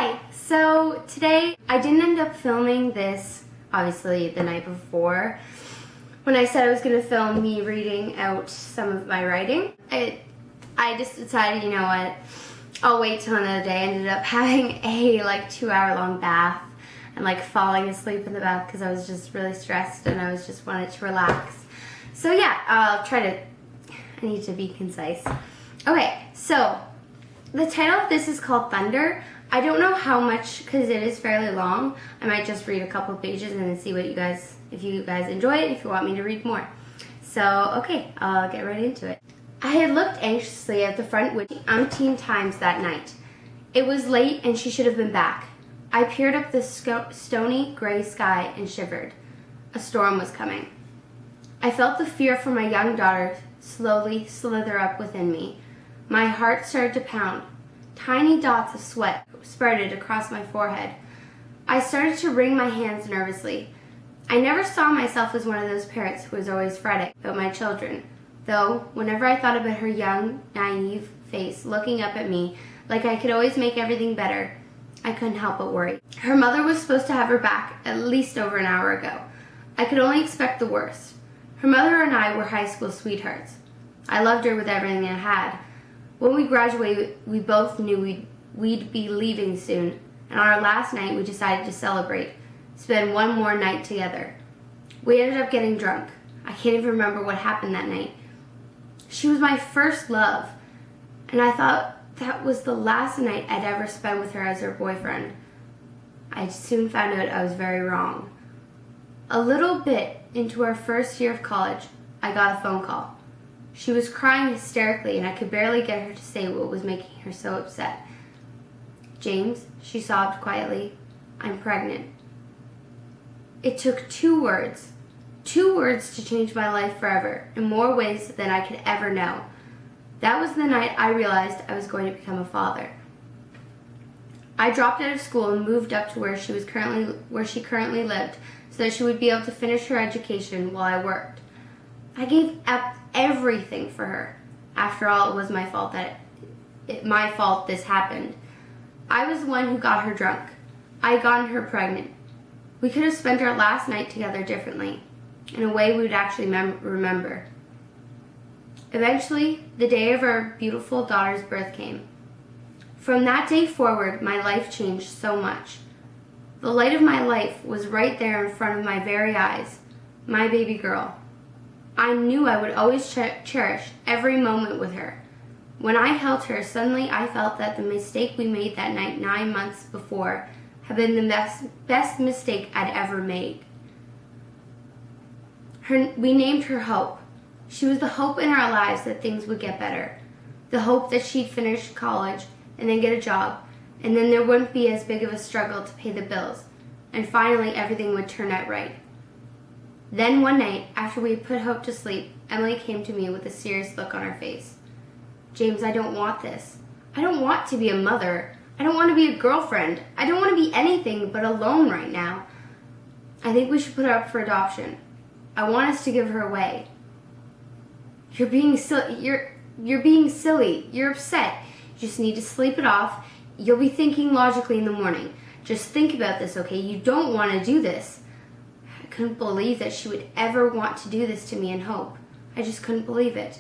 Hi! So today I didn't end up filming this, obviously, the night before. When I said I was going to film me reading out some of my writing, I just decided, you know what, I'll wait till another day. I ended up having a 2-hour-long bath and falling asleep in the bath because I was just really stressed and I was just wanted to relax. So yeah, I need to be concise. Okay, so the title of this is called Thunder. I don't know how much, because it is fairly long. I might just read a couple pages and then see what if you guys enjoy it, if you want me to read more. So, okay, I'll get right into it. I had looked anxiously at the front window umpteen times that night. It was late and she should have been back. I peered up the stony gray sky and shivered. A storm was coming. I felt the fear for my young daughter slowly slither up within me. My heart started to pound. Tiny dots of sweat spurted across my forehead. I started to wring my hands nervously. I never saw myself as one of those parents who was always fretting about my children, though whenever I thought about her young, naive face looking up at me like I could always make everything better, I couldn't help but worry. Her mother was supposed to have her back at least over an hour ago. I could only expect the worst. Her mother and I were high school sweethearts. I loved her with everything I had. When we graduated, we both knew we'd be leaving soon, and on our last night we decided to celebrate, spend one more night together. We ended up getting drunk. I can't even remember what happened that night. She was my first love, and I thought that was the last night I'd ever spend with her as her boyfriend. I soon found out I was very wrong. A little bit into our first year of college, I got a phone call. She was crying hysterically, and I could barely get her to say what was making her so upset. "James," she sobbed quietly, "I'm pregnant." It took two words to change my life forever, in more ways than I could ever know. That was the night I realized I was going to become a father. I dropped out of school and moved up to where she currently lived, so that she would be able to finish her education while I worked. I gave up everything for her. After all, it was my fault this happened. I was the one who got her drunk. I had gotten her pregnant. We could have spent our last night together differently, in a way we would actually remember. Eventually, the day of our beautiful daughter's birth came. From that day forward, my life changed so much. The light of my life was right there in front of my very eyes, my baby girl. I knew I would always cherish every moment with her. When I held her, suddenly I felt that the mistake we made that night 9 months before had been the best mistake I'd ever made. We named her Hope. She was the hope in our lives that things would get better. The hope that she'd finish college and then get a job, and then there wouldn't be as big of a struggle to pay the bills, and finally everything would turn out right. Then one night, after we had put Hope to sleep, Emily came to me with a serious look on her face. "James, I don't want this. I don't want to be a mother. I don't want to be a girlfriend. I don't want to be anything but alone right now. I think we should put her up for adoption. I want us to give her away." You're being silly. You're upset. You just need to sleep it off. You'll be thinking logically in the morning. Just think about this, okay? You don't want to do this. I couldn't believe that she would ever want to do this to me and Hope. I just couldn't believe it.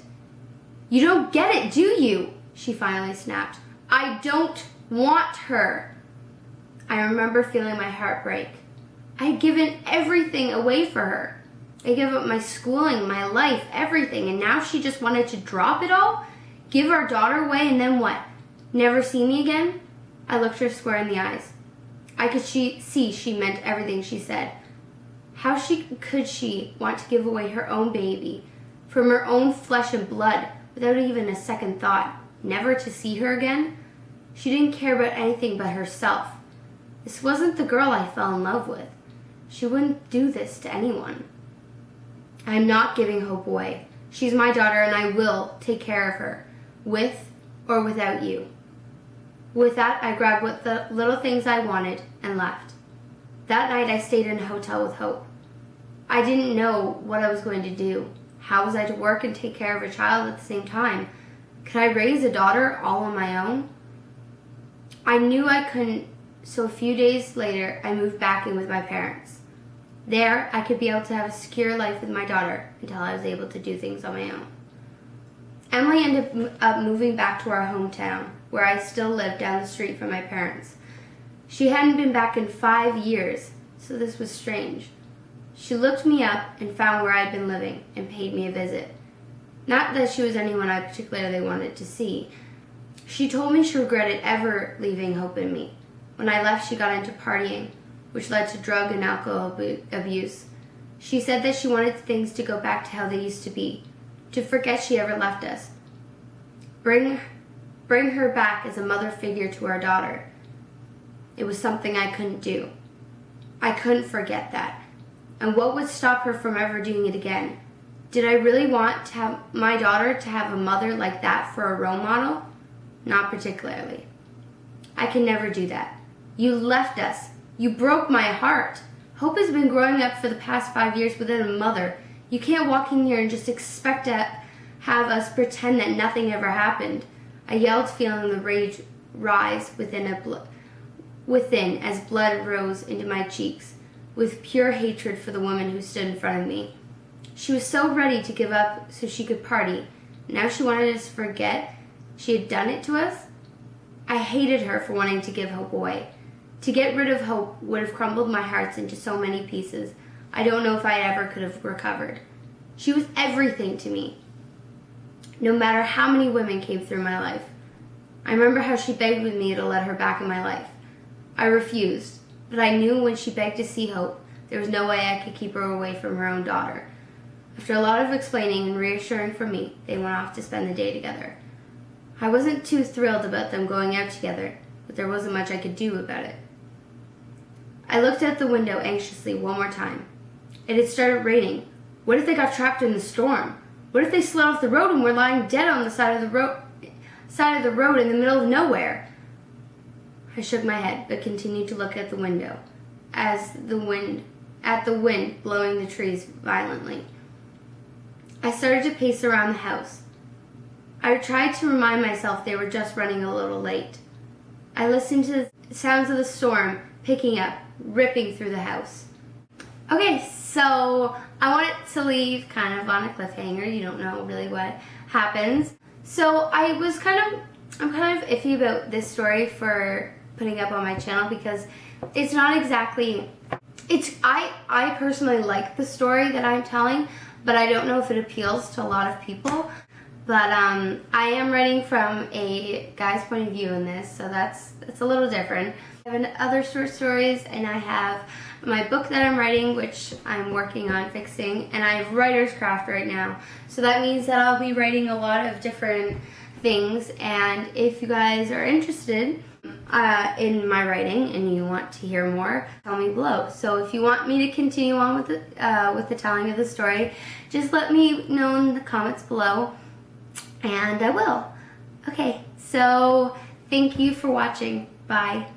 "You don't get it, do you?" she finally snapped. "I don't want her." I remember feeling my heart break. I had given everything away for her. I gave up my schooling, my life, everything, and now she just wanted to drop it all? Give our daughter away and then what? Never see me again? I looked her square in the eyes. I could see she meant everything she said. How could she want to give away her own baby, from her own flesh and blood, without even a second thought, never to see her again? She didn't care about anything but herself. This wasn't the girl I fell in love with. She wouldn't do this to anyone. I'm not giving Hope away. She's my daughter and I will take care of her, with or without you. With that, I grabbed what the little things I wanted and left. That night I stayed in a hotel with Hope. I didn't know what I was going to do. How was I to work and take care of a child at the same time? Could I raise a daughter all on my own? I knew I couldn't so a few days later I moved back in with my parents. There, I could be able to have a secure life with my daughter until I was able to do things on my own. Emily ended up moving back to our hometown, where I still lived down the street from my parents. She hadn't been back in 5 years, so this was strange. She looked me up and found where I'd been living and paid me a visit. Not that she was anyone I particularly wanted to see. She told me she regretted ever leaving hope in me. When I left, she got into partying, which led to drug and alcohol abuse. She said that she wanted things to go back to how they used to be, to forget she ever left us. Bring her back as a mother figure to our daughter. It was something I couldn't do. I couldn't forget that. And what would stop her from ever doing it again? Did I really want to have my daughter to have a mother like that for a role model? Not particularly. I can never do that. You left us. You broke my heart. Hope has been growing up for the past 5 years without a mother. You can't walk in here and just expect to have us pretend that nothing ever happened. I yelled, feeling the rage rise within as blood rose into my cheeks, with pure hatred for the woman who stood in front of me. She was so ready to give up so she could party. Now she wanted us to forget she had done it to us. I hated her for wanting to give Hope away. To get rid of Hope would have crumbled my heart into so many pieces. I don't know if I ever could have recovered. She was everything to me, no matter how many women came through my life. I remember how she begged with me to let her back in my life. I refused, but I knew when she begged to see Hope, there was no way I could keep her away from her own daughter. After a lot of explaining and reassuring from me, they went off to spend the day together. I wasn't too thrilled about them going out together, but there wasn't much I could do about it. I looked out the window anxiously one more time. It had started raining. What if they got trapped in the storm? What if they slid off the road and were lying dead on the side of the road in the middle of nowhere? I shook my head, but continued to look at the window, at the wind blowing the trees violently. I started to pace around the house. I tried to remind myself they were just running a little late. I listened to the sounds of the storm picking up, ripping through the house. Okay, so I wanted to leave kind of on a cliffhanger. You don't know really what happens. So I'm kind of iffy about this story for putting up on my channel because it's not exactly, I personally like the story that I'm telling, but I don't know if it appeals to a lot of people. But I am writing from a guy's point of view in this, so that's a little different. I have other short stories, and I have my book that I'm writing, which I'm working on fixing, and I have writer's craft right now. So that means that I'll be writing a lot of different things, and if you guys are interested in my writing and you want to hear more, tell me below. So if you want me to continue on with the telling of the story, just let me know in the comments below, and I will. Okay, so thank you for watching. Bye.